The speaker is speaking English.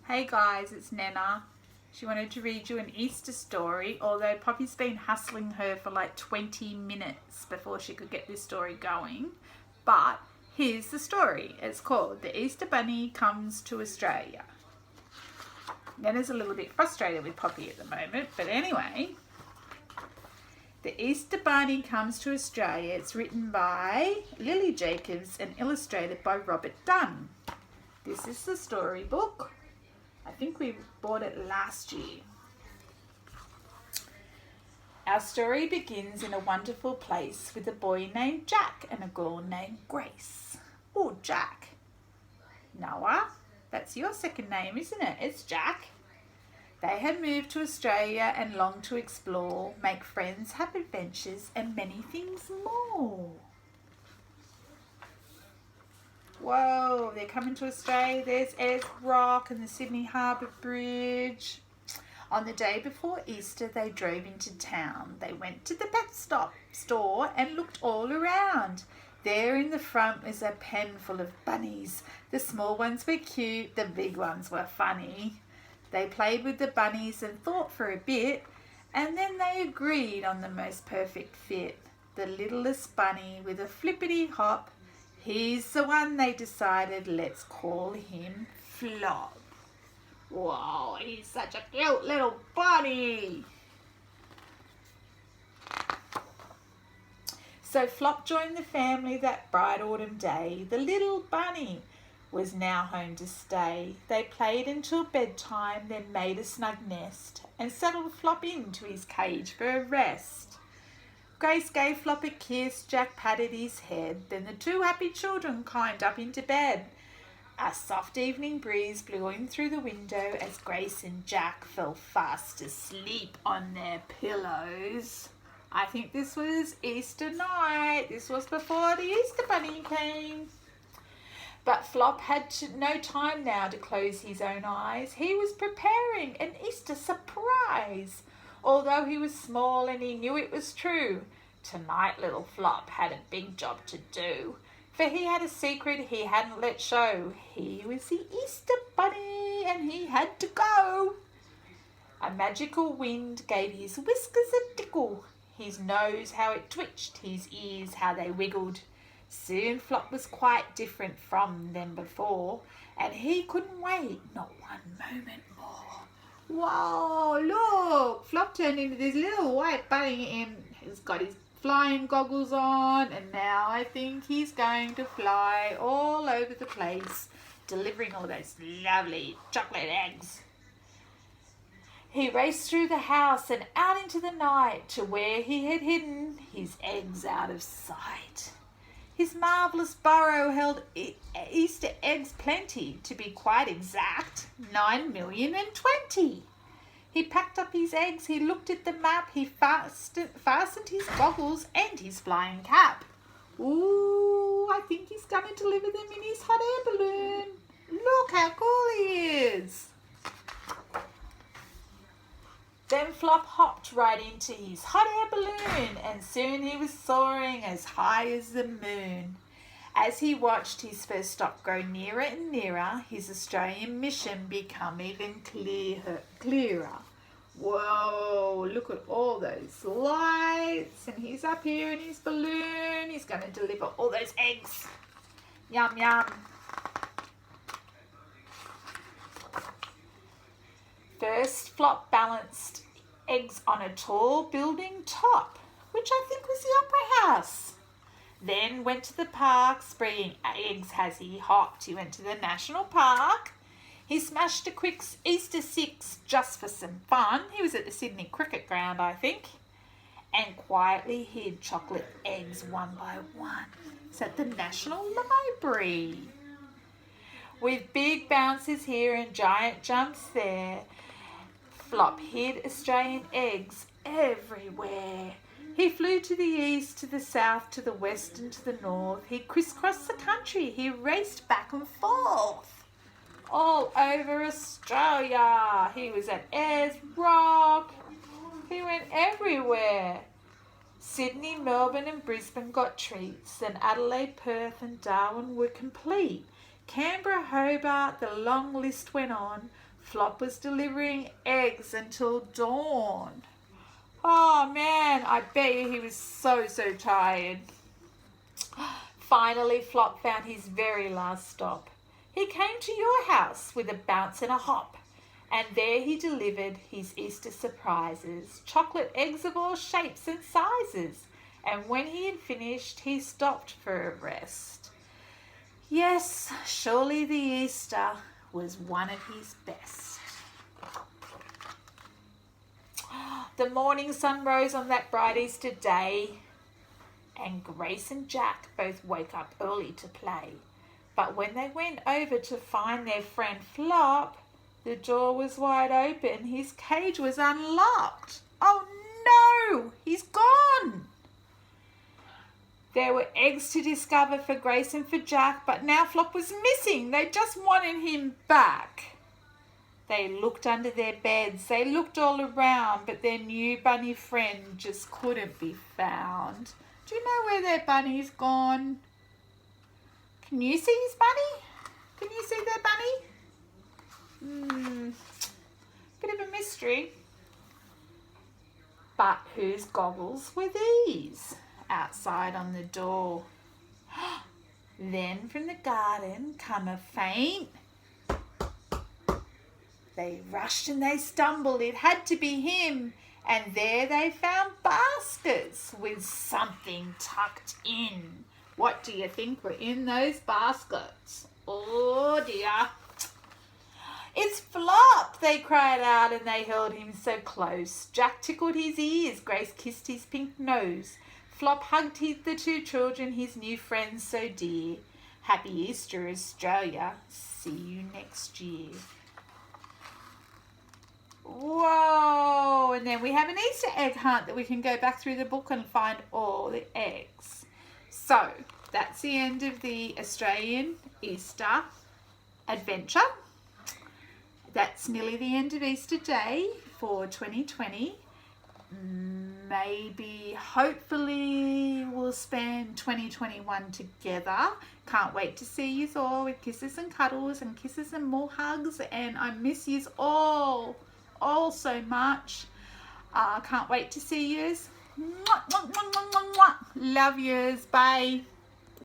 Hey guys, it's Nana. She wanted to read you an Easter story, although Poppy's been hustling her for like 20 minutes before she could get this story going. But here's the story. It's called The Easter Bunny Comes to Australia. Nana's a little bit frustrated with Poppy at the moment, but anyway. The Easter Bunny Comes to Australia. It's written by Lily Jacobs and illustrated by Robert Dunn. This is the storybook. I think we bought it last year. Our story begins in a wonderful place with a boy named Jack and a girl named Grace. Oh, Jack. Noah, that's your second name, isn't it? It's Jack. They had moved to Australia and longed to explore, make friends, have adventures, and many things more. Whoa, they're coming to Australia. There's Ayers Rock and the Sydney Harbour Bridge. On the day before Easter, they drove into town. They went to the pet store and looked all around. There in the front was a pen full of bunnies. The small ones were cute, the big ones were funny. They played with the bunnies and thought for a bit, and then they agreed on the most perfect fit. The littlest bunny with a flippity hop. He's the one they decided. Let's call him Flop. Whoa, he's such a cute little bunny. So Flop joined the family that bright autumn day. The little bunny was now home to stay. They played until bedtime, then made a snug nest and settled Flop into his cage for a rest. Grace gave Flop a kiss, Jack patted his head, then the two happy children climbed up into bed. A soft evening breeze blew in through the window as Grace and Jack fell fast asleep on their pillows. I think this was Easter night. This was before the Easter Bunny came. But Flop had no time now to close his own eyes. He was preparing an Easter surprise. Although he was small and he knew it was true, tonight little Flop had a big job to do, for he had a secret he hadn't let show. He was the Easter Bunny and he had to go. A magical wind gave his whiskers a tickle, his nose how it twitched, his ears how they wiggled. Soon Flop was quite different from them before, and he couldn't wait not one moment more. Whoa, look! Flop turned into this little white bunny and he's got his flying goggles on, and now I think he's going to fly all over the place, delivering all those lovely chocolate eggs. He raced through the house and out into the night to where he had hidden his eggs out of sight. His marvellous burrow held Easter eggs plenty, to be quite exact, 9,020,000. He packed up his eggs, he looked at the map, he fastened his goggles and his flying cap. Ooh, I think he's going to deliver them in his hot air balloon. Look how cool he is. Then Flop hopped right into his hot air balloon, and soon he was soaring as high as the moon. As he watched his first stop grow nearer and nearer, his Australian mission become even clearer. Whoa, look at all those lights, and he's up here in his balloon. He's going to deliver all those eggs. Yum, yum. First, Flop balanced eggs on a tall building top, which I think was the Opera House. Then went to the park, spraying eggs as he hopped. He went to the National Park. He smashed a quick Easter 6 just for some fun. He was at the Sydney Cricket Ground, I think. And quietly hid chocolate eggs one by one. It's at the National Library. With big bounces here and giant jumps there, Flop hid Australian eggs everywhere. He flew to the east, to the south, to the west and to the north. He crisscrossed the country. He raced back and forth all over Australia. He was at Ayers Rock. He went everywhere. Sydney, Melbourne and Brisbane got treats. Then Adelaide, Perth and Darwin were complete. Canberra, Hobart, the long list went on. Flop was delivering eggs until dawn. Oh man, I bet you he was so tired. Finally, Flop found his very last stop. He came to your house with a bounce and a hop, and there he delivered his Easter surprises, chocolate eggs of all shapes and sizes. And when he had finished, he stopped for a rest. Yes, surely the Easter was one of his best. The morning sun rose on that bright Easter day, and Grace and Jack both woke up early to play. But when they went over to find their friend Flop, the door was wide open. His cage was unlocked. Oh no, he's gone. There were eggs to discover for Grace and for Jack, but now Flop was missing. They just wanted him back. They looked under their beds, they looked all around, but their new bunny friend just couldn't be found. Do you know where their bunny's gone? Can you see his bunny? Can you see their bunny? Bit of a mystery. But whose goggles were these? Outside on the door. Then from the garden come a faint. They rushed and they stumbled. It had to be him. And there they found baskets with something tucked in. What do you think were in those baskets? Oh dear. It's Flop, they cried out, and they held him so close. Jack tickled his ears, Grace kissed his pink nose. Flop hugged the two children, his new friends so dear. Happy Easter, Australia. See you next year. Whoa! And then we have an Easter egg hunt that we can go back through the book and find all the eggs. So, that's the end of the Australian Easter adventure. That's nearly the end of Easter Day for 2020. Maybe, hopefully, we'll spend 2021 together. Can't wait to see you all with kisses and cuddles and kisses and more hugs. And I miss you all so much. Can't wait to see you. Love yous. Bye.